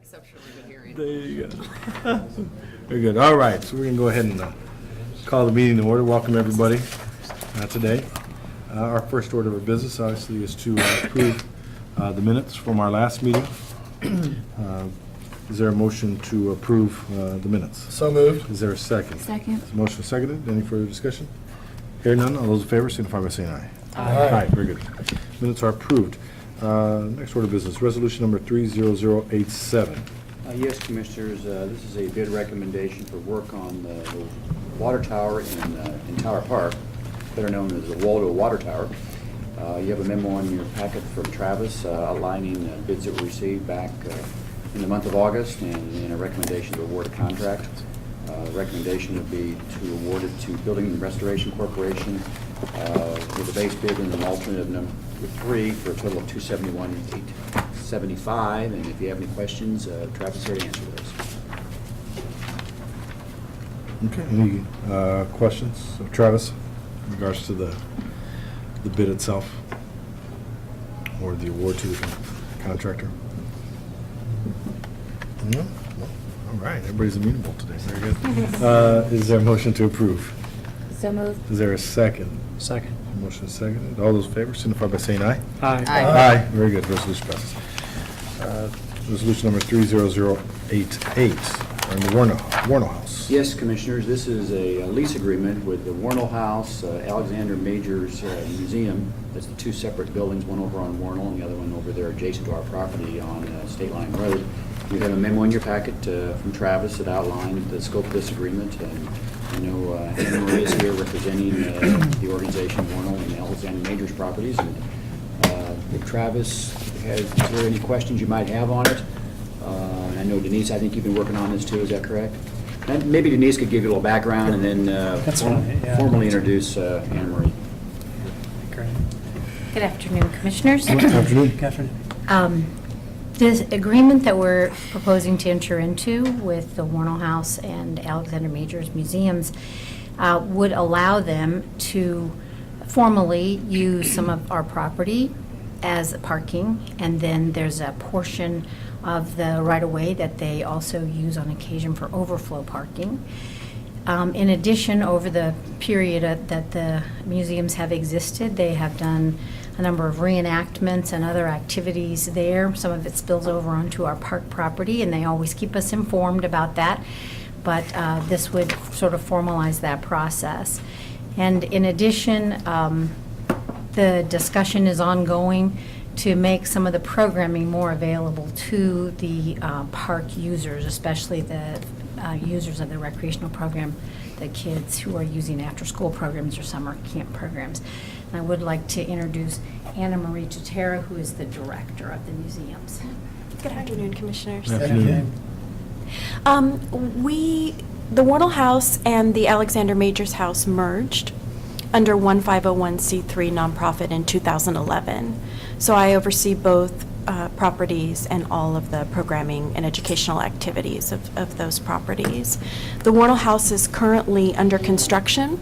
exceptionally good hearing. There you go. Very good. All right, so we're going to go ahead and call the meeting to order. Welcome, everybody, today. Our first order of business, obviously, is to approve the minutes from our last meeting. Is there a motion to approve the minutes? So moved. Is there a second? Second. Motion seconded. Any further discussion? Hearing none, all those in favor signify by saying aye. Aye. Very good. Minutes are approved. Next order of business, resolution number 30087. Yes, Commissioners, this is a bid recommendation for work on the water tower in Tower Park, better known as the Waldo Water Tower. You have a memo in your packet from Travis outlining bids that were received back in the month of August and a recommendation to award a contract. Recommendation would be to award it to Building and Restoration Corporation with a base bid and an alternative number 3 for a total of $271,875. And if you have any questions, Travis is here to answer those. Okay, any questions of Travis in regards to the bid itself or the award to the contractor? No? Well, all right, everybody's amenable today. Very good. Is there a motion to approve? So moved. Is there a second? Second. Motion is seconded. All those in favor signify by saying aye. Aye. Aye. Very good. Resolution passes. Resolution number 30088, in the Warnell House. Yes, Commissioners, this is a lease agreement with the Warnell House, Alexander Majors Museum. That's the two separate buildings, one over on Warnell and the other one over there adjacent to our property on State Line Road. You have a memo in your packet from Travis that outlined the scope of this agreement. And I know Anna Marie is here representing the organization Warnell and Alexander Majors Properties. And if Travis is there any questions you might have on it? And I know Denise, I think you've been working on this too, is that correct? And maybe Denise could give you a little background and then formally introduce Anna Marie. Great. Good afternoon, Commissioners. Good afternoon. Catherine? This agreement that we're proposing to enter into with the Warnell House and Alexander Majors Museums would allow them to formally use some of our property as parking, and then there's a portion of the right-of-way that they also use on occasion for overflow parking. In addition, over the period that the museums have existed, they have done a number of reenactments and other activities there. Some of it spills over onto our park property, and they always keep us informed about that. But this would sort of formalize that process. And in addition, the discussion is ongoing to make some of the programming more available to the park users, especially the users of the recreational program, the kids who are using after-school programs or summer camp programs. And I would like to introduce Anna Marie Tutera, who is the director of the museums. Good afternoon, Commissioners. Good afternoon. The Warnell House and the Alexander Majors House merged under one 501c3 nonprofit in 2011. So I oversee both properties and all of the programming and educational activities of those properties. The Warnell House is currently under construction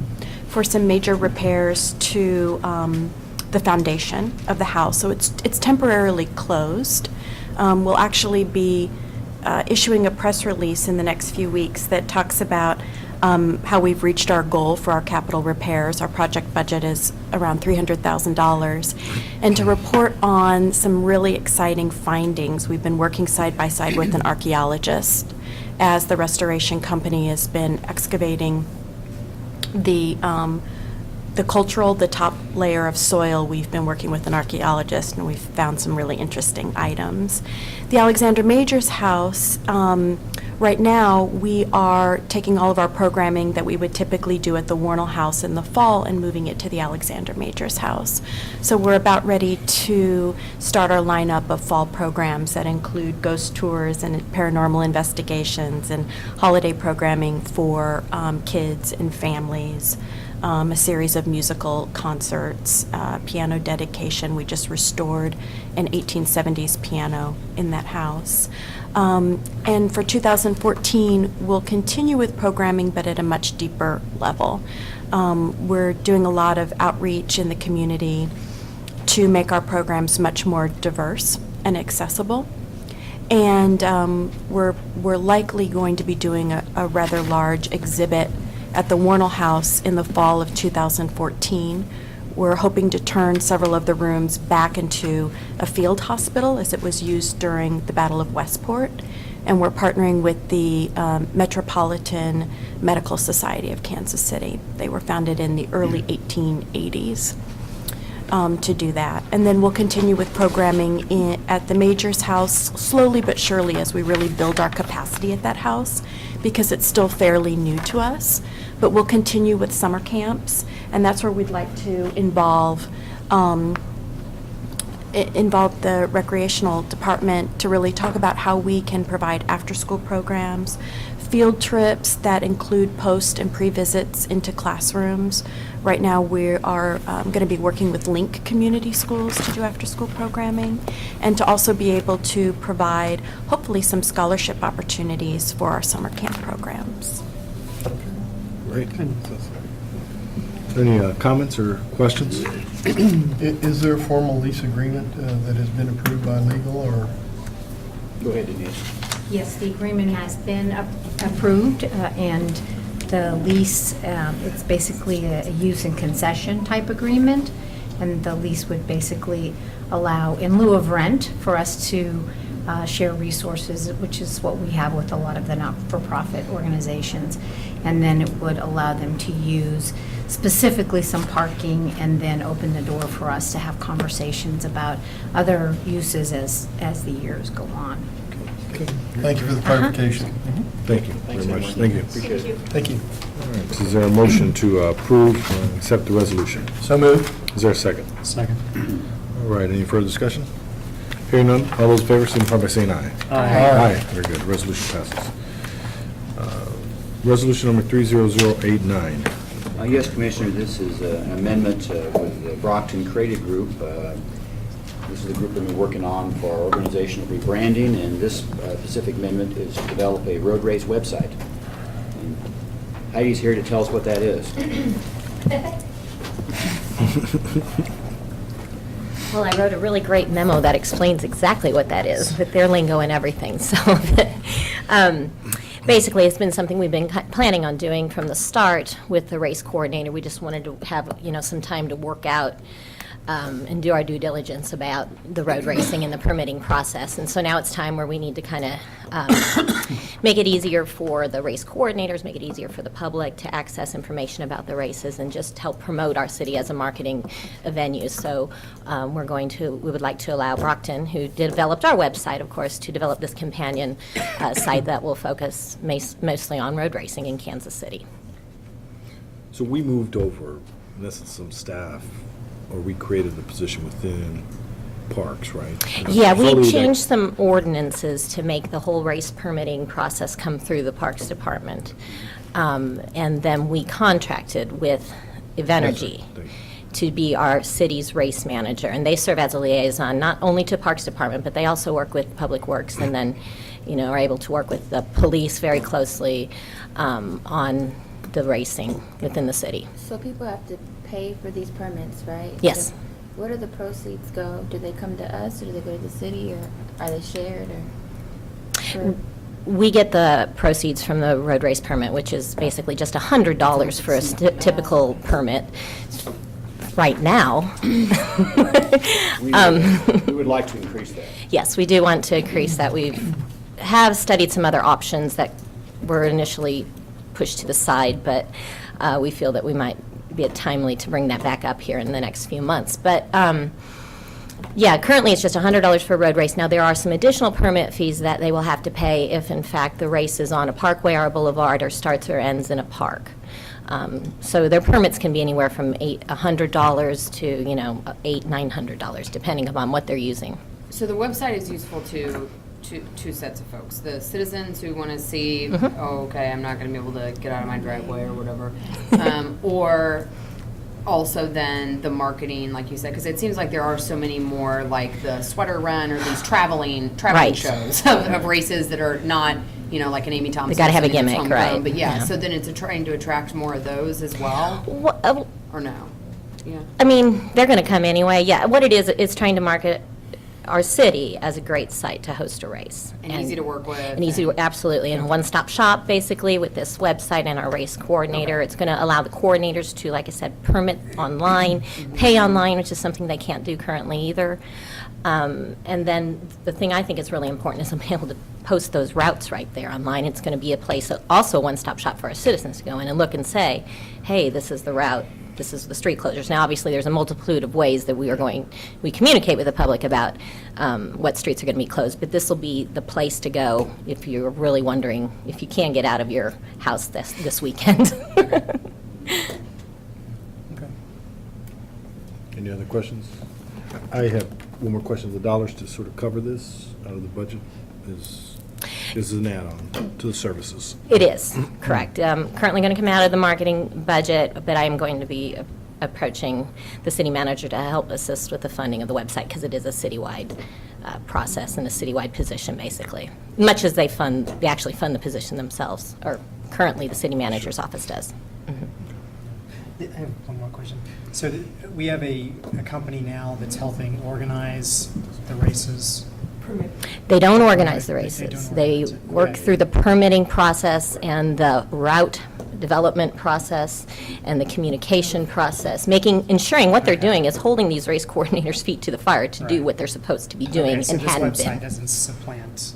for some major repairs to the foundation of the house. So it's temporarily closed. We'll actually be issuing a press release in the next few weeks that talks about how we've reached our goal for our capital repairs. Our project budget is around $300,000. And to report on some really exciting findings, we've been working side by side with an archaeologist as the restoration company has been excavating the top layer of soil. We've been working with an archaeologist, and we've found some really interesting items. The Alexander Majors House, right now, we are taking all of our programming that we would typically do at the Warnell House in the fall and moving it to the Alexander Majors House. So we're about ready to start our lineup of fall programs that include ghost tours and paranormal investigations and holiday programming for kids and families. A series of musical concerts, piano dedication. We just restored an 1870s piano in that house. And for 2014, we'll continue with programming, but at a much deeper level. We're doing a lot of outreach in the community to make our programs much more diverse and accessible. And we're likely going to be doing a rather large exhibit at the Warnell House in the fall of 2014. We're hoping to turn several of the rooms back into a field hospital as it was used during the Battle of Westport. And we're partnering with the Metropolitan Medical Society of Kansas City. They were founded in the early 1880s to do that. And then we'll continue with programming at the Majors House slowly but surely as we really build our capacity at that house, because it's still fairly new to us. But we'll continue with summer camps, and that's where we'd like to involve the recreational department to really talk about how we can provide after-school programs, field trips that include post and pre-visits into classrooms. Right now, we are going to be working with Link Community Schools to do after-school programming, and to also be able to provide, hopefully, some scholarship opportunities for our summer camp programs. Great. Any comments or questions? Is there a formal lease agreement that has been approved by legal, or? Go ahead, Denise. Yes, the agreement has been approved, and the lease, it's basically a use and concession type agreement, and the lease would basically allow, in lieu of rent, for us to share resources, which is what we have with a lot of the not-for-profit organizations. And then it would allow them to use specifically some parking, and then open the door for us to have conversations about other uses as the years go on. Thank you for the clarification. Thank you very much. Thank you. Appreciate it. Thank you. All right, so is there a motion to approve and accept the resolution? So moved. Is there a second? Second. All right, any further discussion? Hearing none, all those in favor signify by saying aye. Aye. Very good, resolution passes. Resolution number 30089. Yes, Commissioner, this is an amendment with the Brockton Creative Group. This is the group that we're working on for our organizational rebranding, and this specific amendment is to develop a road race website. And Heidi's here to tell us what that is. Well, I wrote a really great memo that explains exactly what that is, with their lingo and everything. So basically, it's been something we've been planning on doing from the start with the race coordinator. We just wanted to have, some time to work out and do our due diligence about the road racing and the permitting process. And so now it's time where we need to kind of make it easier for the race coordinators, make it easier for the public to access information about the races, and just help promote our city as a marketing venue. So we would like to allow Brockton, who developed our website, of course, to develop this companion site that will focus mostly on road racing in Kansas City. So we moved over, in essence, some staff, or we created the position within parks, right? Yeah, Totally we like- changed some ordinances to make the whole race permitting process come through the Parks Department. And then we contracted with Evergy Thank you. to be our city's race manager. And they serve as a liaison, not only to Parks Department, but they also work with Public Works, and then, are able to work with the police very closely on the racing within the city. So people have to pay for these permits, right? Yes. So where do the proceeds go? Do they come to us, or do they go to the city, or are they shared, or? We get the proceeds from the road race permit, which is basically just $100 for a typical permit right now. We would like to increase that. Yes, we do want to increase that. We have studied some other options that were initially pushed to the side, but we feel that we might be timely to bring that back up here in the next few months. But yeah, currently it's just $100 for a road race. Now, there are some additional permit fees that they will have to pay if, in fact, the race is on a parkway or a boulevard, or starts or ends in a park. So their permits can be anywhere from $100 to, $800, $900, depending upon what they're using. So the website is useful to two sets of folks. The citizens who want to see, oh, okay, I'm not going to be able to get out of my driveway or whatever. Or also then the marketing, like you said, because it seems like there are so many more, like the sweater run or these traveling Right. shows of races that are not, like an Amy Thompson. They gotta have a something that's gimmick, homegrown. right, But yeah, yeah. so then it's trying to attract more of those as well, or no? Yeah. I mean, they're going to come anyway. Yeah, what it is, it's trying to market our city as a great site to host a race. And easy to work with. And easy, absolutely, and one-stop shop, basically, with this website and our race coordinator. It's going to allow the coordinators to, like I said, permit online, pay online, which is something they can't do currently either. And then the thing I think is really important is to be able to post those routes right there online. It's going to be a place, also a one-stop shop for our citizens to go in and look and say, hey, this is the route, this is the street closures. Now, obviously, there's a multitude of ways that we communicate with the public about what streets are going to be closed, but this will be the place to go if you're really wondering if you can get out of your house this weekend. Any other questions? I have one more question. The dollars to sort of cover this out of the budget is an add-on to the services. It is, correct. Currently going to come out of the marketing budget, but I am going to be approaching the city manager to help assist with the funding of the website, because it is a citywide process and a citywide position, basically. Much as they actually fund the position themselves, or currently the city manager's office does. I have one more question. So we have a company now that's helping organize the races. They don't organize the They races. don't They organize it. work Right. through the permitting process and the route development process and the communication process, ensuring what they're doing is holding these race coordinators' feet to the fire to do Right. what they're supposed to be doing Okay, so and hadn't this website been. doesn't supplant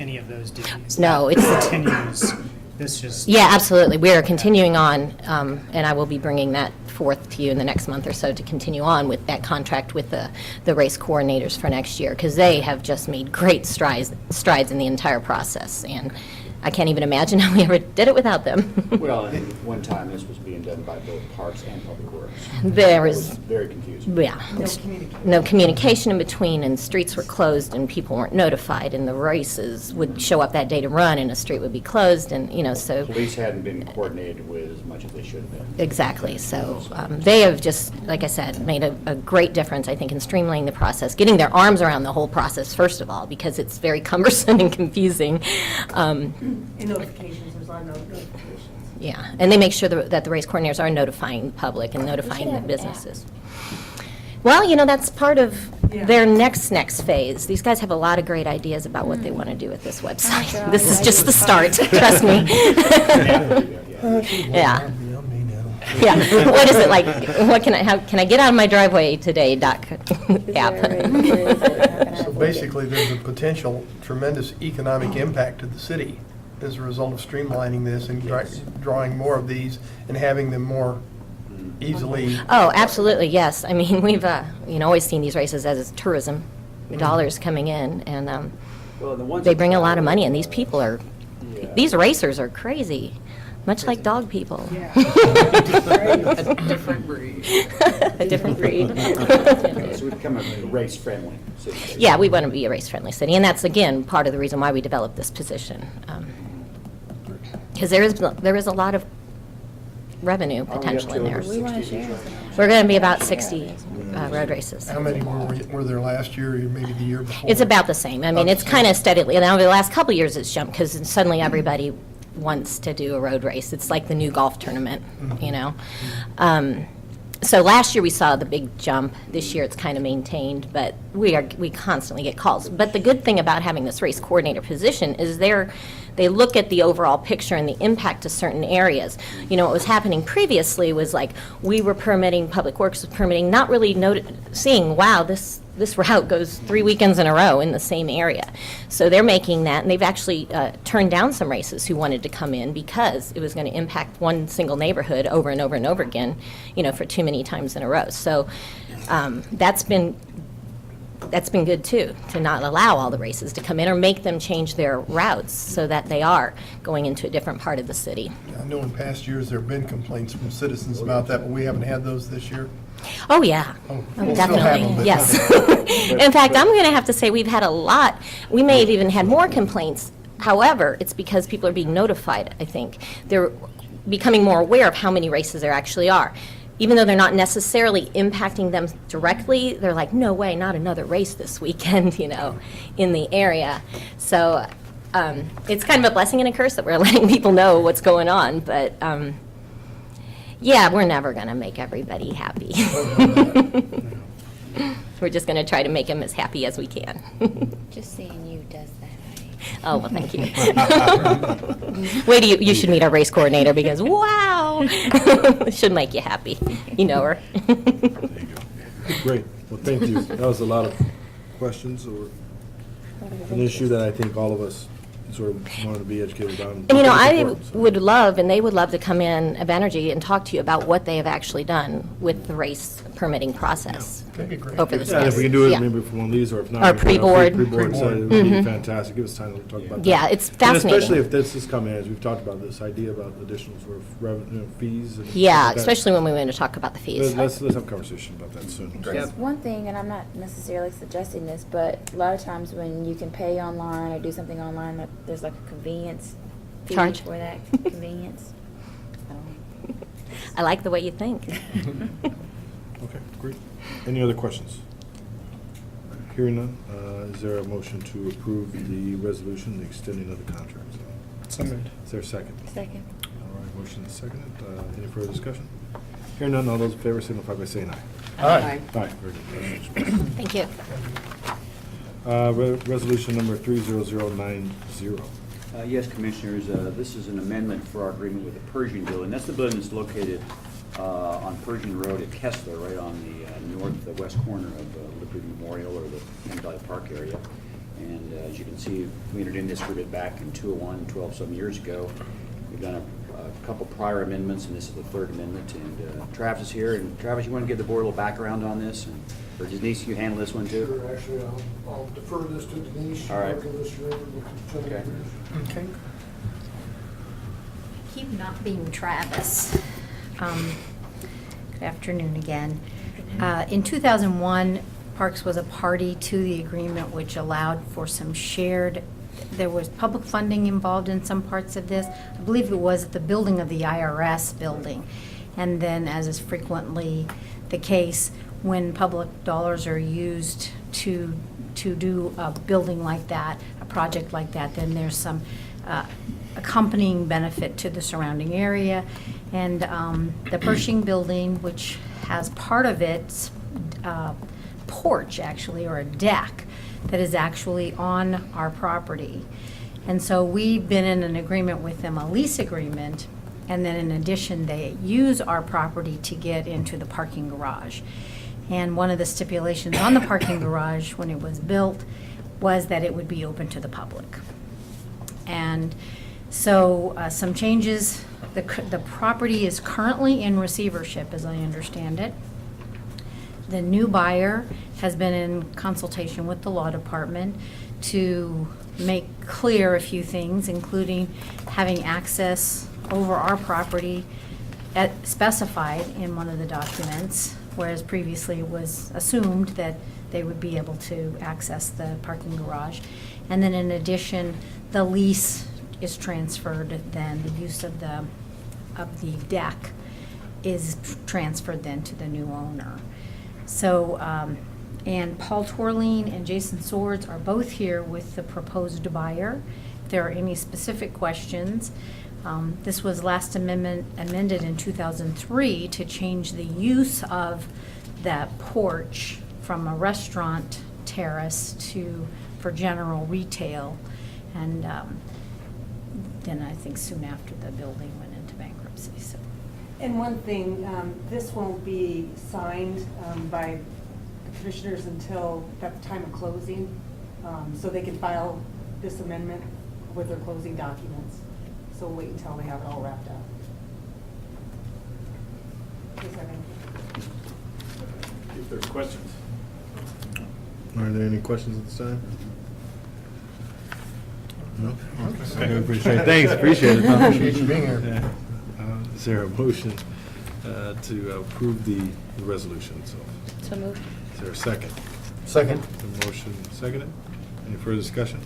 any of those duties. No, It it's- continues. This just. Yeah, absolutely. We are continuing on, and I will be bringing that forth to you in the next month or so to continue on with that contract with the race coordinators for next year, because they have just made great strides in the entire process, and I can't even imagine how we ever did it without them. Well, and at one time, this was being done by both Parks and Public Works. There It was- was very confusing. Yeah. No communication in between, and streets were closed, and people weren't notified, and the races would show up that day to run, and a street would be closed, and, so. Police hadn't been coordinated with as much as they should have been. Exactly. So they have just, like I said, made a great difference, I think, in streamlining the process, getting their arms around the whole process, first of all, because it's very cumbersome and confusing. Notifications, there's a lot of notifications. Yeah, and they make sure that the race coordinators are notifying the public and notifying the have an app. businesses. Well, that's part of their next phase. These guys have a lot of great ideas about what they want to do with this website. This is just the start, trust me. Yeah. Yeah. What is it like? Can I get out of my driveway today? App. So basically, there's a potential tremendous economic impact to the city as a result of streamlining this and drawing more of these and having them more easily. Oh, absolutely, yes. I mean, we've always seen these races as tourism, dollars coming in, and Well, the ones they that bring a lot of travel- money, and these people are, Yeah. these racers are crazy, much like dog people. A different breed. A different breed. So we've become a race-friendly city. Yeah, we want to be a race-friendly city, and that's, again, part of the reason why we developed this position. Because there is a lot of revenue Are we up potential to in there. over 60 right now? We're going to be about 60 road races. How many were there last year, or maybe the year before? It's about the same. I mean, it's kind of steadily, and over the last couple of years, it's jumped, because suddenly everybody wants to do a road race. It's like the new golf tournament, So last year, we saw the big jump. This year, it's kind of maintained, but we constantly get calls. But the good thing about having this race coordinator position is they look at the overall picture and the impact to certain areas. What was happening previously was like, we were permitting, Public Works was permitting, not really seeing, wow, this route goes 3 weekends in a row in the same area. So they're making that, and they've actually turned down some races who wanted to come in because it was going to impact one single neighborhood over and over and over again, for too many times in a row. So that's been good, too, to not allow all the races to come in or make them change their routes so that they are going into a different part of the city. I know in past years, there have been complaints from citizens about that, but we haven't had those this year. Oh, yeah. Oh, Oh, we'll still have definitely, them, but- yes. In fact, I'm going to have to say we've had a lot. We may have even had more complaints. However, it's because people are being notified, I think. They're becoming more aware of how many races there actually are. Even though they're not necessarily impacting them directly, they're like, no way, not another race this weekend, in the area. So it's kind of a blessing and a curse that we're letting people know what's going on. But yeah, we're never going to make everybody happy. We're just going to try to make him as happy as we can. Just seeing you does that. Oh, well, thank you. Wait till you should meet our race coordinator because, wow, should make you happy. You know her. There you go. Great. Well, thank you. That was a lot of questions or an issue that I think all of us sort of wanted to be educated on. And, you know, I Important, so. would love, and they would love to come in, Avenergy, and talk to you about what they have actually done with the race permitting process That'd be great. over the Yeah, if we can do it maybe for one of these, or if not. Or we can put a pre-board. Pre-board, so it would be fantastic. Give us time to talk about that. Yeah, it's And fascinating. especially if this is coming, as we've talked about, this idea about additional sort of revenue, fees. And stuff Yeah, like that. especially when we want to talk about the fees. Let's have a conversation about that soon. Just one thing, and I'm not necessarily suggesting this, but a lot of times when you can pay online or do something online, that there's like a convenience fee Charge. for that convenience. I don't know. I like the way you think. Okay, great. Any other questions? Hearing none, is there a motion to approve the resolution, the extending of the contract? So moved. Is there a second? Second. All right, motion is seconded. Any further discussion? Hearing none, all those in favor signify by saying aye. Aye. Aye, very good. Resolution passes. Thank you. Resolution number 30090. Yes, Commissioners, this is an amendment for our agreement with the Pershing Building. That's the building that's located on Pershing Road at Kessler, right on the northwest corner of Liberty Memorial or the Penn Valley Park area. And as you can see, we entered in this agreement back in 2001, 12-some years ago. We've done a couple prior amendments, and this is the third amendment. And Travis is here. And Travis, you want to give the board a little background on this? Or Denise, you handle this one too? Sure, actually, I'll defer this to Denise. All right. She'll give us your Okay. Okay. Keep not being Travis. Good afternoon again. In 2001, Parks was a party to the agreement which allowed for some shared, there was public funding involved in some parts of this. I believe it was the building of the IRS building. And then, as is frequently the case, when public dollars are used to do a building like that, a project like that, then there's some accompanying benefit to the surrounding area. And the Pershing building, which has part of its porch, actually, or a deck, that is actually on our property. And so we've been in an agreement with them, a lease agreement, and then in addition, they use our property to get into the parking garage. And one of the stipulations on the parking garage when it was built was that it would be open to the public. And so some changes, the property is currently in receivership, as I understand it. The new buyer has been in consultation with the law department to make clear a few things, including having access over our property specified in one of the documents, whereas previously it was assumed that they would be able to access the parking garage. And then in addition, the lease is transferred, then the use of the deck is transferred then to the new owner. So, and Paul Torline and Jason Swords are both here with the proposed buyer. If there are any specific questions, this was last amended in 2003 to change the use of that porch from a restaurant terrace for general retail. And then I think soon after the building went into bankruptcy. So. And one thing, this won't be signed by the commissioners until at the time of closing, so they can file this amendment with their closing documents. So we'll wait until they have it all wrapped up. Does that make sense? If there's questions. Are there any questions at this time? No? Okay, appreciate it. Thanks, appreciate it. Tom. Appreciate you being here. Yeah. Is there a motion to approve the resolution? So moved. Is there a second? Second. The motion seconded. Any further discussion?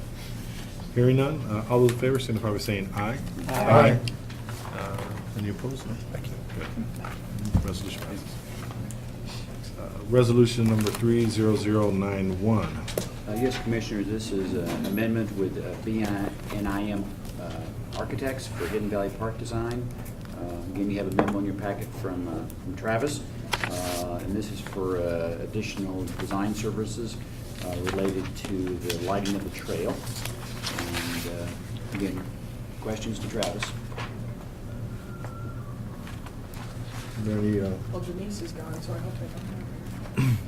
Hearing none, all those in favor signify by saying aye. Aye. Any opposed? No? Thank you. Good. Resolution passes. Resolution number 30091. Yes, Commissioners, this is an amendment with BNIM Architects for Hidden Valley Park Design. Again, you have a memo in your packet from Travis. And this is for additional design services related to the lighting of the trail. And again, questions to Travis? Are there any, Well, Denise is gone, so I'll take it.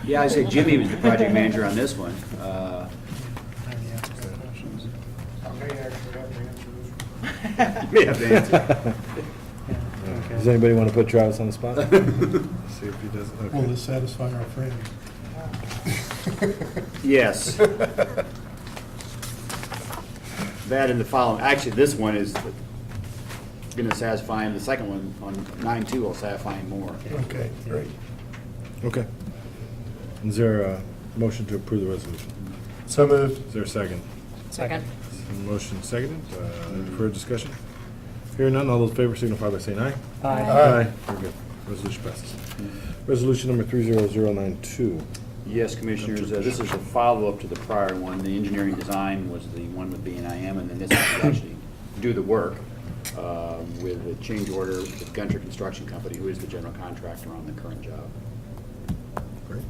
Yeah, I say Jimmy was the project manager on this one. I may actually have to answer this one. You may have to answer. Does anybody want to put Travis on the spot? See if he does. Will Okay. this satisfy our friend? Yes. That and the following, actually, this one is going to satisfy him. The second one on 9-2 will satisfy him more. Okay, great. Okay. Is there a motion to approve the resolution? So moved. Is there a second? Second. Motion seconded. Any further discussion? Hearing none, all those in favor signify by saying aye. Aye. Very good. Resolution passes. Resolution number 30092. Yes, Commissioners, this is a follow-up to the prior one. The engineering design was the one with BNIM, and then this is to actually do the work with a change order with Gunter Construction Company, who is the general contractor on the current job. Great.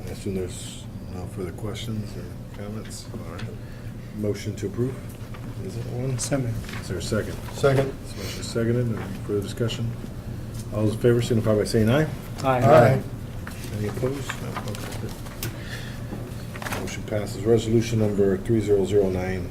I assume there's no further questions or comments? All right. Motion to approve? Is it one? So moved. Is there a second? Second. Motion seconded. Any further discussion? All those in favor signify by saying aye. Aye. Any opposed? No. Okay, good. Motion passes. Resolution number 3009.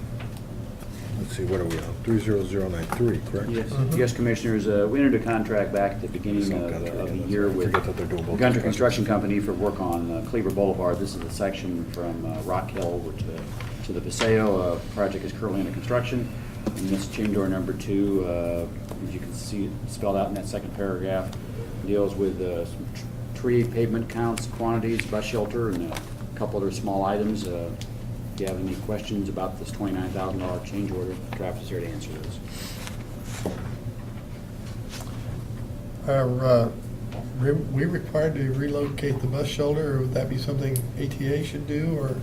Let's see, what are we on? 30093, correct? Yes, yes, Commissioners, we entered a contract back at the beginning of the year with Forget that they're doing both Gunter constructions. Construction Company for work on Cleaver Boulevard. This is the section from Rock Hill over to the Paseo. Project is currently under construction. And this change order number 2, as you can see spelled out in that second paragraph, deals with some tree pavement counts, quantities, bus shelter, and a couple other small items. If you have any questions about this $29,000 change order, Travis is here to answer those. Are we required to relocate the bus shelter, or would that be something ATA should do, or?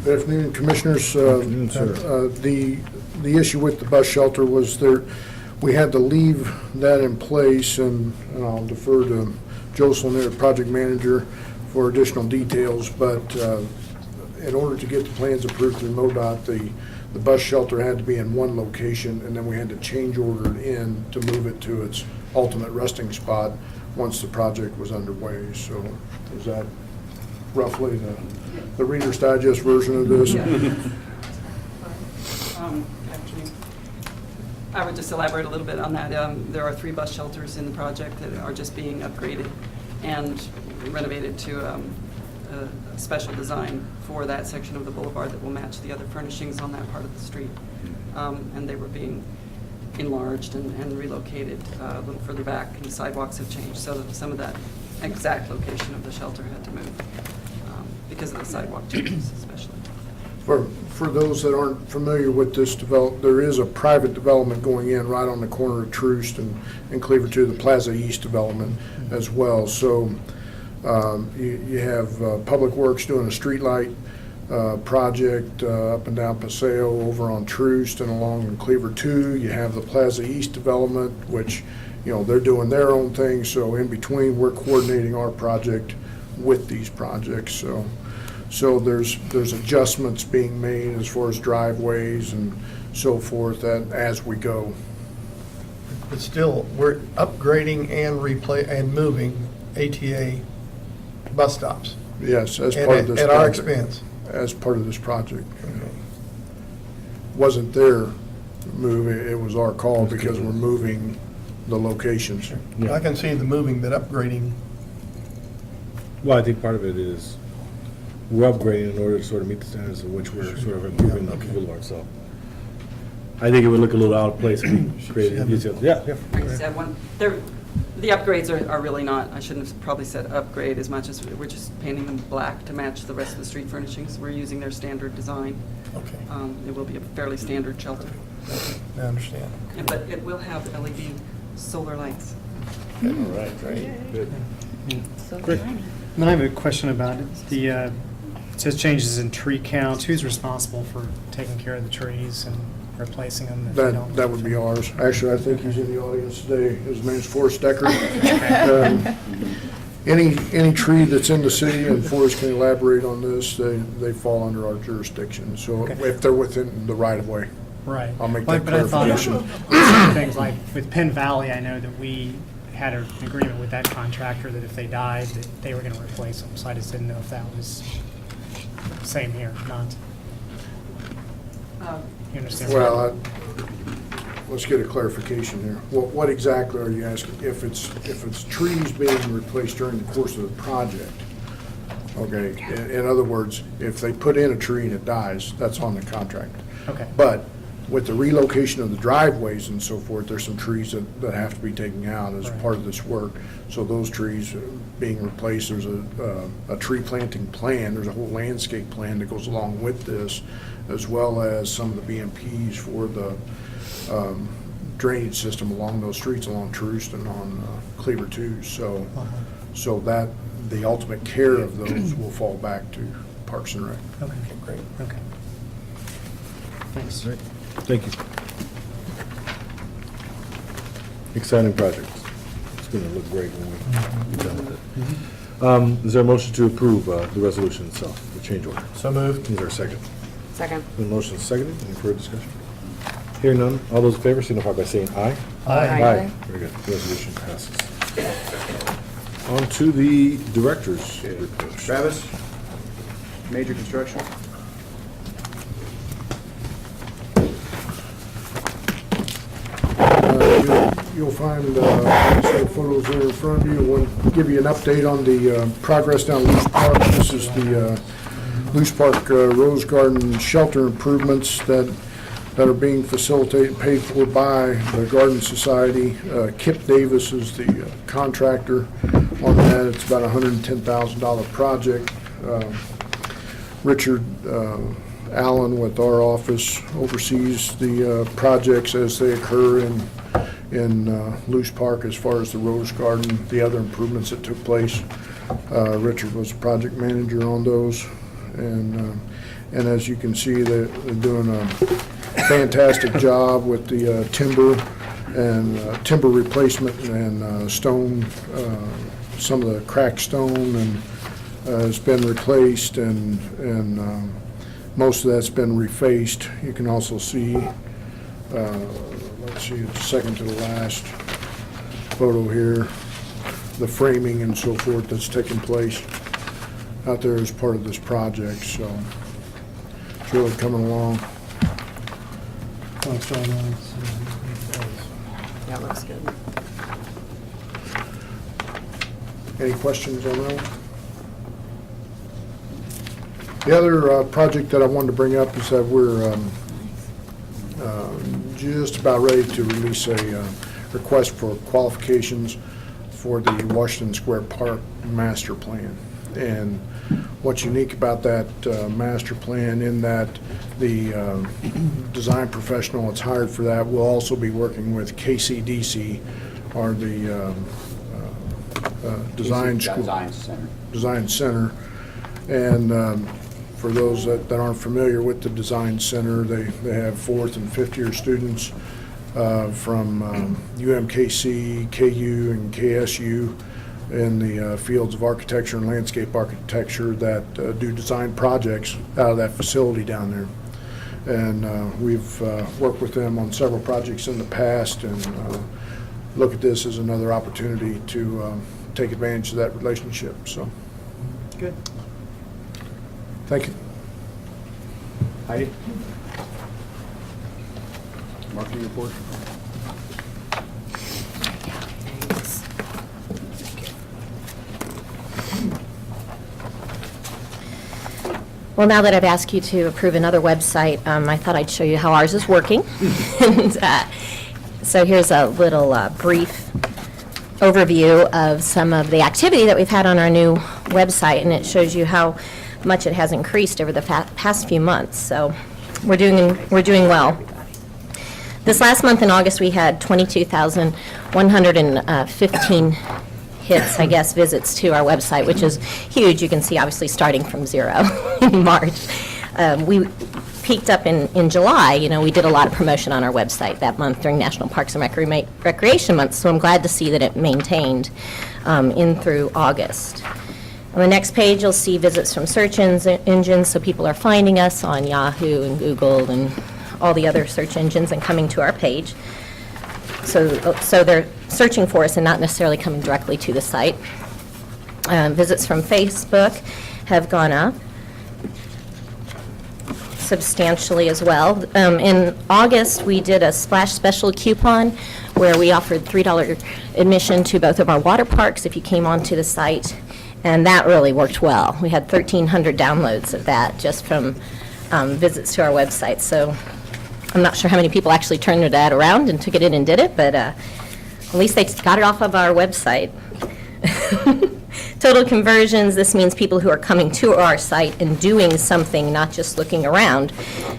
Good afternoon, Commissioners. afternoon, sir. The issue with the bus shelter was we had to leave that in place, and I'll defer to Jocelyn, the project manager, for additional details, but in order to get the plans approved through MoDOT, the bus shelter had to be in one location, and then we had to change order it in to move it to its ultimate resting spot once the project was underway. So is that roughly the Reader's Digest version of this? Afternoon. I would just elaborate a little bit on that. There are 3 bus shelters in the project that are just being upgraded and renovated to a special design for that section of the boulevard that will match the other furnishings on that part of the street. And they were being enlarged and relocated a little further back, and the sidewalks have changed, so that some of that exact location of the shelter had to move because of the sidewalk changes especially. For those that aren't familiar with this there is a private development going in right on the corner of Troost and Cleaver 2, the Plaza East development as well. So you have Public Works doing a streetlight project up and down Paseo over on Troost and along in Cleaver 2. You have the Plaza East development, which, they're doing their own thing. So in between, we're coordinating our project with these projects. So there's adjustments being made as far as driveways and so forth as we go. But still, we're upgrading and moving ATA bus stops. Yes, as part of this project. At our expense. As part of this project. Wasn't their move, it was our call because we're moving the locations. Yeah. I can see the moving, but upgrading, Well, I think part of it is we're upgrading in order to sort of meet the standards of which we're sort of improving the Okay. boulevard, so. I think it would look a little out of place if we created details. Yeah, yeah. I just add one. The upgrades are really not, I shouldn't have probably said upgrade as much as we're just painting them black to match the rest of the street furnishings. We're using their standard design. okay, It will be a fairly standard shelter, I understand. but it will have LED solar lights. All right, great, good. Then I have a question about it. It says changes in tree count. Who's responsible for taking care of the trees and replacing them? If they don't? That would be ours. Actually, I think he's in the audience today. His name's Forrest Decker. Any tree that's in the city, and Forrest can elaborate on this, they fall under our jurisdiction. So Okay. if they're within the right of way. Right. I'll make that But I thought clarification. some things like with Penn Valley, I know that we had an agreement with that contractor that if they died, that they were going to replace them. So I just didn't know if that was same here, not. You understand? Well, let's get a clarification here. What exactly are you asking? If it's trees being replaced during the course of the project, okay? In other words, if they put in a tree and it dies, that's on the contractor. Okay. But with the relocation of the driveways and so forth, there's some trees that have to be taken out as Right. part of this work. So those trees being replaced, there's a tree planting plan, there's a whole landscape plan that goes along with this, as well as some of the BMPs for the drainage system along those streets, along Troost and on Cleaver too. So, so that, the ultimate care of those will fall back to Parks and Rec. Okay, great. Okay. Thanks. Great. Thank you. Exciting project. It's going to look great when we get done with it. Is there a motion to approve the resolution itself, the change order? So moved. Is there a second? Second. The motion is seconded. Any further discussion? Hearing none. All those in favor signify by saying aye. Aye. Very good. Resolution passes. On to the director's report. Travis, major construction. You'll find some photos there in front of you. We'll give you an update on the progress down Loose Park. This is the Loose Park Rose Garden shelter improvements that are being facilitated and paid for by the Garden Society. Kip Davis is the contractor on that. It's about a $110,000 project. Richard Allen with our office oversees the projects as they occur in Loose Park as far as the Rose Garden, the other improvements that took place. Richard was the project manager on those. And as you can see, they're doing a fantastic job with the timber and timber replacement and stone, some of the cracked stone and has been replaced and most of that's been refaced. You can also see, let's see, it's second to the last photo here, the framing and so forth that's taken place out there as part of this project. So it's really coming along. Thanks, John. That looks good. Any questions on that? The other project that I wanted to bring up is that we're just about ready to release a request for qualifications for the Washington Square Park master plan. And what's unique about that master plan in that the design professional that's hired for that will also be working with KCDC, or the design school. Design Center. And for those that aren't familiar with the Design Center, they have 4th and 5th year students from UMKC, KU, and KSU in the fields of architecture and landscape architecture that do design projects out of that facility down there. And we've worked with them on several projects in the past and look at this as another opportunity to take advantage of that relationship. So, Good. thank you. Heidi? Marketing report? Well, now that I've asked you to approve another website, I thought I'd show you how ours is working. And, so here's a little brief overview of some of the activity that we've had on our new website, and it shows you how much it has increased over the past few months. So we're doing well. This last month in August, we had 22,115 hits, I guess, visits to our website, which is huge. You can see, obviously, starting from 0 in March. We peaked up in July. We did a lot of promotion on our website that month during National Parks and Recreation Month, so I'm glad to see that it maintained in through August. On the next page, you'll see visits from search engines, so people are finding us on Yahoo and Google and all the other search engines and coming to our page. So they're searching for us and not necessarily coming directly to the site. Visits from Facebook have gone up substantially as well. In August, we did a Splash Special coupon where we offered $3 admission to both of our water parks if you came onto the site, and that really worked well. We had 1,300 downloads of that just from visits to our website. So I'm not sure how many people actually turned that around and took it in and did it, but at least they got it off of our website. Total conversions, this means people who are coming to our site and doing something, not just looking around,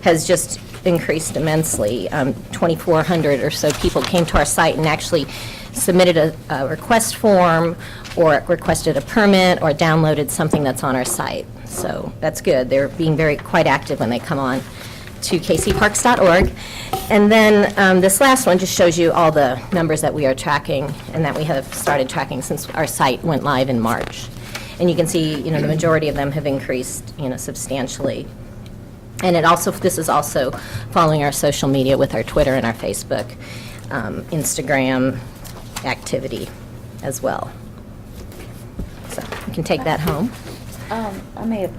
has just increased immensely. 2,400 or so people came to our site and actually submitted a request form or requested a permit or downloaded something that's on our site. So that's good. They're being quite active when they come on to kcparks.org. And then this last one just shows you all the numbers that we are tracking and that we have started tracking since our site went live in March. And you can see, the majority of them have increased, substantially. And this is also following our social media with our Twitter and our Facebook, Instagram activity as well. So you can take that home. I may have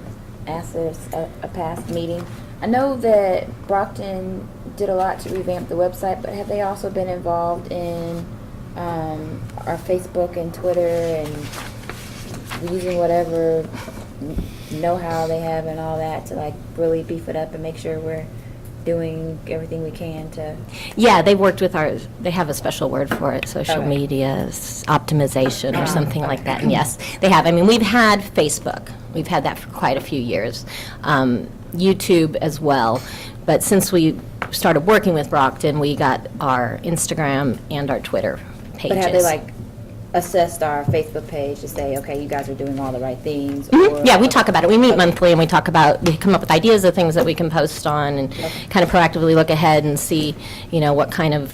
asked this at a past meeting. I know that Brockton did a lot to revamp the website, but have they also been involved in our Facebook and Twitter and using whatever know-how they have and all that to really beef it up and make sure we're doing everything we can to... Yeah, they worked with they have a special word for it, social media optimization or something like that. And yes, they have. I mean, we've had Facebook. We've had that for quite a few years. YouTube as well. But since we started working with Brockton, we got our Instagram and our Twitter pages. But have they assessed our Facebook page to say, okay, you guys are doing all the right things? Mm-hmm. Yeah, we talk about it. We meet monthly and we come up with ideas of things that we can post on and kind of proactively look ahead and see, what kind of,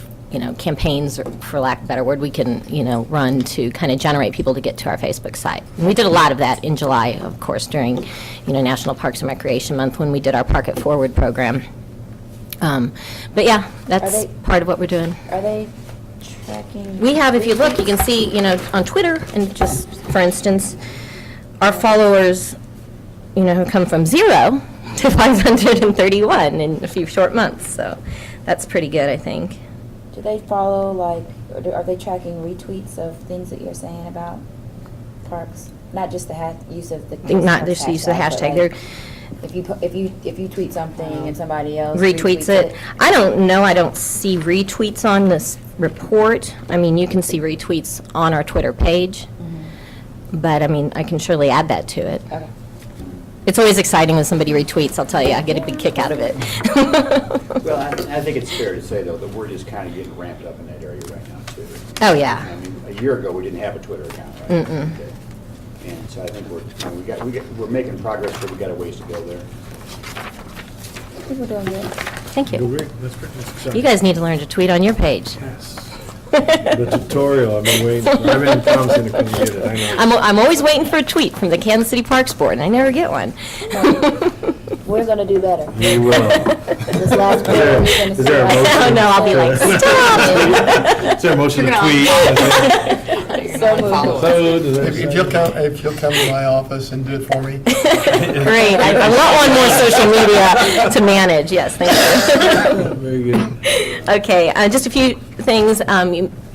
campaigns, or for lack of a better word, we can, run to kind of generate people to get to our Facebook site. And we did a lot of that in July, of course, during, National Parks and Recreation Month when we did our Park It Forward program. But yeah, that's part of what we're doing. Are they tracking? We have, if you look, you can see, on Twitter, and just for instance, our followers, have come from 0 to 531 in a few short months. So that's pretty good, I think. Do they follow, or are they tracking retweets of things that you're saying about parks? Not just the use of the not just use of the hashtag. They're if you tweet something and somebody else retweets it. I don't know. I don't see retweets on this report. I mean, you can see retweets on our Twitter page, but I mean, I can surely add that to it. Okay. It's always exciting when somebody retweets, I'll tell you. I get a big kick out of it. Well, I think it's fair to say, though, that we're just kind of getting ramped up in that area right now, too. Oh, yeah. I mean, a year ago, we didn't have a Twitter account, right? Mm-mm. Okay. And so I think we're making progress, but we got a ways to go there. I think we're doing good. Thank you. Great. That's great. That's exciting. You guys need to learn to tweet on your page. Yes. The tutorial, I've been waiting. I've been promising to come get it, I know. I'm always waiting for a tweet from the Kansas City Parks Board, and I never get one. We're going to do better. You will. This last year, you're going to Is there a see motion? Oh, no, I'll be like, stop. Is there a motion to tweet? So moved. If you'll come to my office and do it for me. Great. I want one more social media to manage. Yes, thank you. Very good. Okay, just a few things.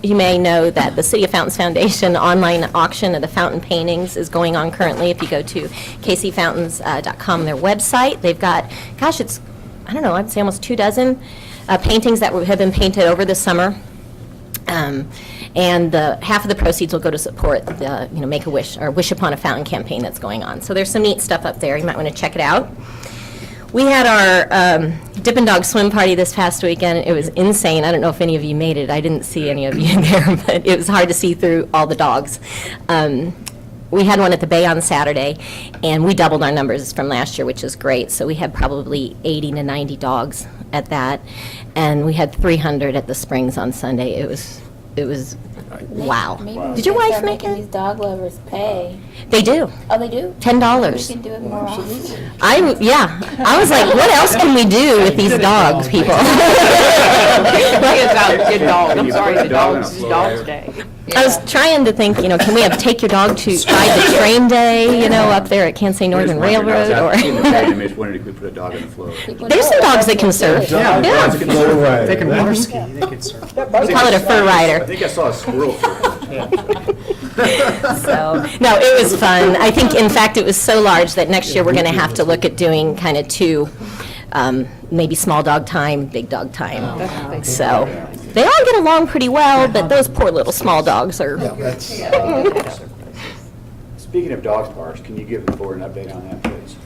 You may know that the City of Fountains Foundation online auction of the fountain paintings is going on currently. If you go to kcfountains.com, their website, they've got, gosh, it's, I don't know, I'd say almost 24 paintings that have been painted over the summer. And half of the proceeds will go to support the, Make-A-Wish or Wish Upon a Fountain campaign that's going on. So there's some neat stuff up there. You might want to check it out. We had our Dippin' Dog swim party this past weekend. It was insane. I don't know if any of you made it. I didn't see any of you there, but it was hard to see through all the dogs. We had one at the Bay on Saturday, and we doubled our numbers from last year, which is great. So we had probably 80 to 90 dogs at that, and we had 300 at the Springs on Sunday. It was wow. Maybe we Did your can wife start make making it? these dog lovers pay. They do. Oh, they do? $10. We can do it more often. I was like, what else can we do with these dogs, people? Good dog. I'm sorry, the dog's day. I was trying to think, can we have take your dog to ride the train day, up there at Kansas City Northern Railroad? I Or just wondered if we put a dog on the float. There's some dogs that can surf. Yeah. They can water ski, they can surf. We call it a fur I rider. think I saw a squirrel surf. So, no, it was fun. I think, in fact, it was so large that next year we're going to have to look at doing kind of two, maybe small dog time, big dog time. So, they all get along pretty well, but those poor little small dogs are. Yeah, that's, Speaking of dog parks, can you give the board an update on that, please?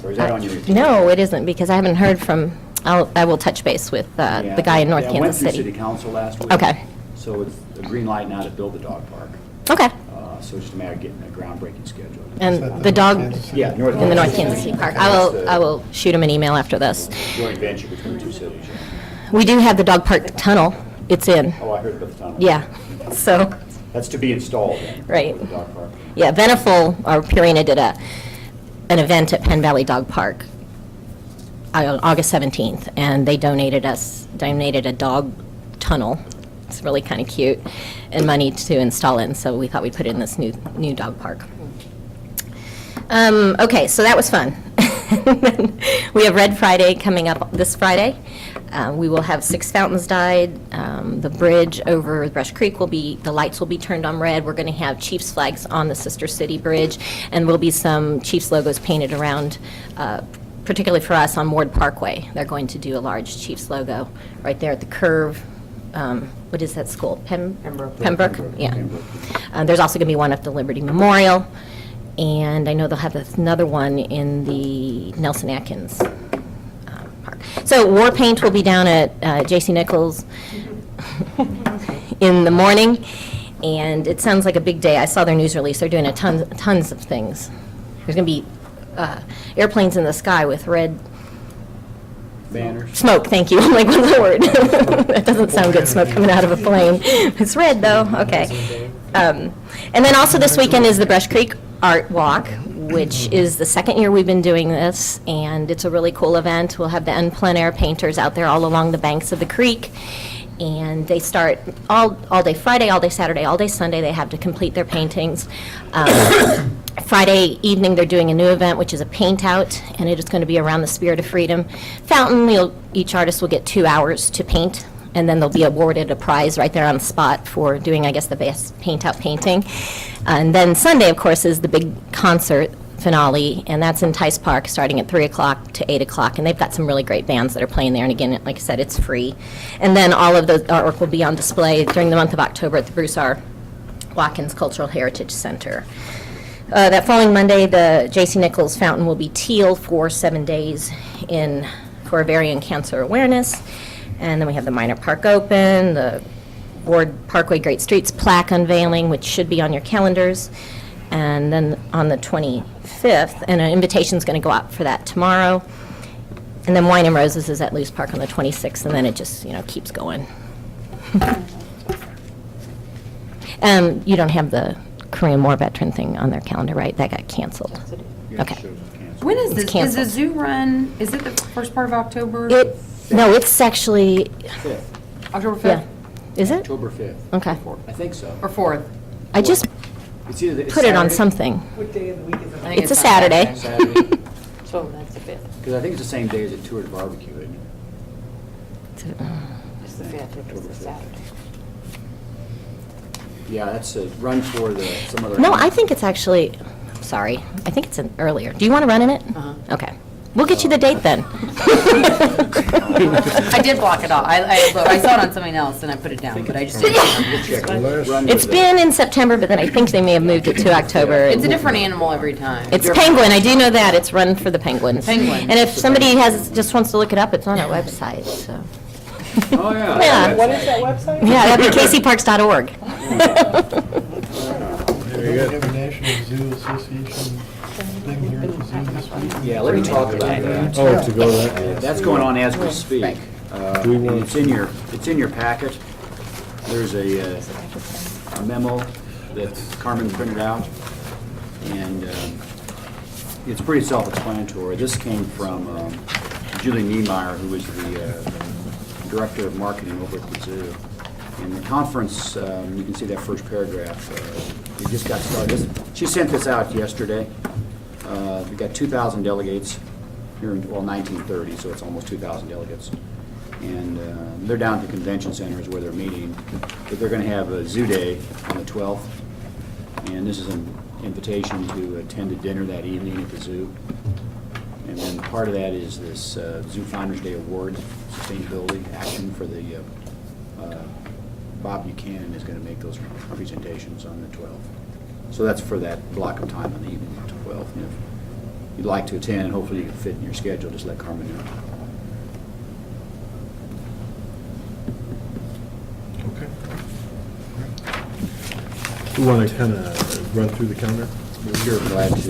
Or is that on your? No, it isn't, because I haven't heard from, I will touch base with the guy in North Yeah, Kansas I went City. through city council last week. Okay. So it's a green light now to build the dog park. Okay. So it's just a matter of getting a groundbreaking schedule. And the dog Yeah, in the North Kansas City Park. I will shoot him an email after this. Joint venture between the two cities. Yeah. We do have the dog park tunnel. It's in. Oh, I heard about the tunnel. Yeah. So, That's to be installed then. Right. For the dog park. yeah, Beneful, or Purina did an event at Penn Valley Dog Park on August 17th, and they donated a dog tunnel. It's really kind of cute, and money to install it, and so we thought we'd put it in this new dog park. Okay, so that was fun. We have Red Friday coming up this Friday. We will have 6 fountains dyed. The bridge over Brush Creek the lights will be turned on red. We're going to have Chiefs flags on the Sister City Bridge, and will be some Chiefs logos painted around, particularly for us on Ward Parkway. They're going to do a large Chiefs logo right there at the curve. What is that school? Pembroke? Yeah. There's also going to be one at the Liberty Memorial, and I know they'll have another one in the Nelson Atkins Park. So war paint will be down at J.C. Nichols in the morning, and it sounds like a big day. I saw their news release. They're doing tons of things. There's going to be airplanes in the sky with red Banners. smoke, thank you. I'm like, what's the word? That doesn't sound good, smoke coming out of a plane. It's red, though, okay. And then also this weekend is the Brush Creek Art Walk, which is the second year we've been doing this, and it's a really cool event. We'll have the plein air painters out there all along the banks of the creek, and they start all day Friday, all day Saturday, all day Sunday. They have to complete their paintings. Friday evening, they're doing a new event, which is a paint out, and it is going to be around the Spirit of Freedom fountain. Each artist will get 2 hours to paint, and then they'll be awarded a prize right there on the spot for doing, I guess, the best paint out painting. And then Sunday, of course, is the big concert finale, and that's in Tice Park, starting at 3 o'clock to 8 o'clock, and they've got some really great bands that are playing there, and again, like I said, it's free. And then all of the artwork will be on display during the month of October at the Bruce R. Watkins Cultural Heritage Center. That following Monday, the J.C. Nichols Fountain will be teal for 7 days for ovarian cancer awareness. And then we have the Minor Park Open, the Ward Parkway Great Streets plaque unveiling, which should be on your calendars. And then on the 25th, and an invitation's going to go out for that tomorrow. And then Wine and Roses is at Loose Park on the 26th, and then it just, keeps going. You don't have the Korean War veteran thing on their calendar, right? That got canceled. Okay. When is It's this? Is canceled. the zoo run, is it the first part of October? No, it's actually, 5th. October 5th? yeah. Is it? October 5th. Okay. I think so. Or 4th? I just It's either put it on Saturday- something. What day of the week is it? I think It's a on Saturday. Saturday. So that's the 5th. Because I think it's the same day as a tour to barbecue, isn't it? It's the 5th, it's a Saturday. Yeah, that's a run for some other. No, I think it's actually, sorry, I think it's earlier. Do you want to run in it? Uh-huh. Okay. We'll get you the date then. I did block it off. I saw it on something else and I put it down, but I just didn't. We'll check. Run It's with been in September, but then I think they may have moved it to October. It's a different animal every time. It's Penguin, I do know that, it's run for the Penguins. Penguins. And if somebody just wants to look it up, it's on our website, so. Oh, yeah. Yeah. What is that website? Yeah, that'd be caseyparks.org. We have a National Zoo Association thing here at the zoo this week. Yeah, let me talk about that. Oh, to go that. That's going on as we speak. Do we And want- it's in your packet. There's a memo that Carmen printed out, and it's pretty self-explanatory. This came from Julie Niemeyer, who is the Director of Marketing over at the zoo. In the conference, you can see that first paragraph. We just got started. She sent this out yesterday. We've got 2,000 delegates here in, 1930, so it's almost 2,000 delegates. And they're down at the convention centers where they're meeting. But they're going to have a zoo day on the 12th. And this is an invitation to attend a dinner that evening at the zoo. And then part of that is this Zoo Founders Day Award, Sustainability Action for the, Bob Buchanan is going to make those presentations on the 12th. So that's for that block of time on the evening of the 12th. And if you'd like to attend, and hopefully you can fit in your schedule, just let Carmen know. Okay. We want to kind of run through the calendar? Sure, glad to.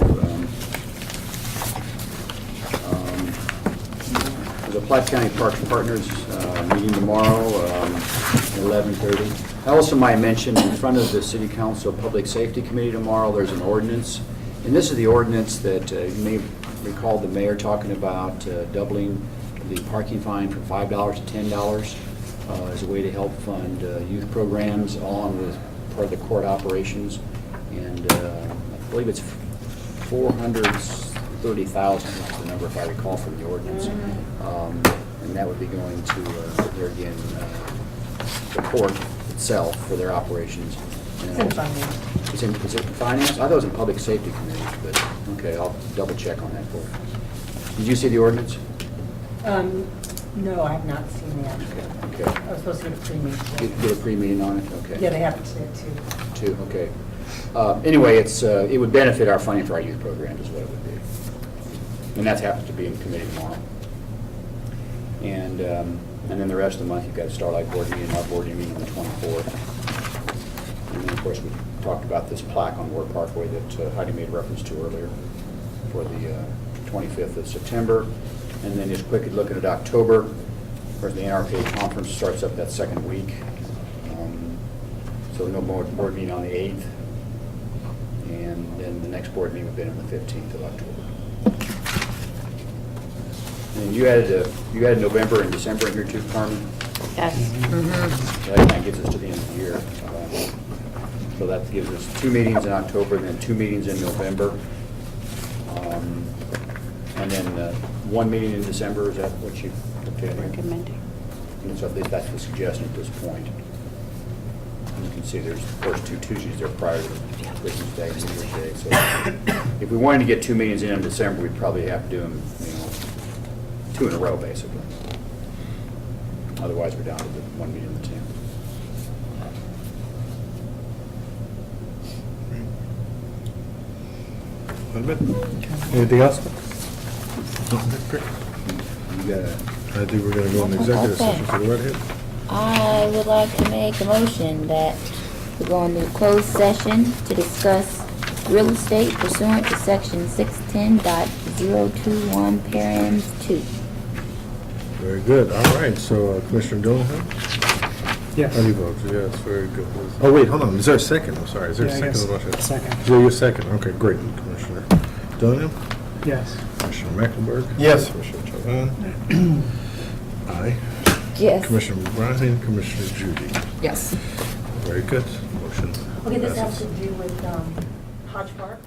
The Platte County Parks Partners meeting tomorrow, 11:30. I also might mention, in front of the City Council Public Safety Committee tomorrow, there's an ordinance. And this is the ordinance that you may recall the mayor talking about doubling the parking fine from $5 to $10 as a way to help fund youth programs along with part of the court operations. And I believe it's 430,000 is the number, if I recall, from the ordinance. And that would be going to, there again, the court itself for their operations. It's in finance. Is it finance? I thought it was in public safety committee, but, okay, I'll double check on that for you. Did you see the ordinance? No, I have not seen that. Okay. I was supposed to get a pre-meeting. Get a pre-meeting on it? Okay. Yeah, they have to say it too. Okay. Anyway, it would benefit our funding for our youth programs is what it would be. And that happens to be in committee tomorrow. And then the rest of the month, you've got a Starlight Board meeting, our board meeting on the 24th. And then, of course, we talked about this plaque on Ward Parkway that Heidi made reference to earlier for the 25th of September. And then just quickly looking at October, of course, the NRPA conference starts up that second week. So no more board meeting on the 8th. And then the next board meeting would be on the 15th of October. And you added November and December in here too, Carmen? Yes. So that kind of gets us to the end of the year. So that gives us 2 meetings in October, and then 2 meetings in November. And then 1 meeting in December, is that what you Recommending. And so at least that's the suggestion at this point. And you can see there's, of course, 2 Tuesdays there prior to Christmas Day and New Year's Day. So if we wanted to get 2 meetings in December, we'd probably have to do them, 2 in a row, basically. Otherwise, we're down to the 1 meeting on the 10th. Anything else? You got a I think we're going to go into executive session for the redhead. I would like to make a motion that we go into closed session to discuss real estate pursuant to section 610.021 parens 2. Very good. All right, so Commissioner Donovan? Yes. How do you vote? Yes, very good. Oh, wait, hold on. Is there a second? I'm sorry. Is there a Yeah, second? yes. to the motion? Second. Yeah, you're second. Okay, great. Commissioner Donovan? Yes. Commissioner Mecklenburg? Yes. Commissioner Chavon? Aye. Yes. Commissioner Bryan, Commissioner Judy. Yes. Very good. Motion Okay, this has passes. to do with Hodge Park.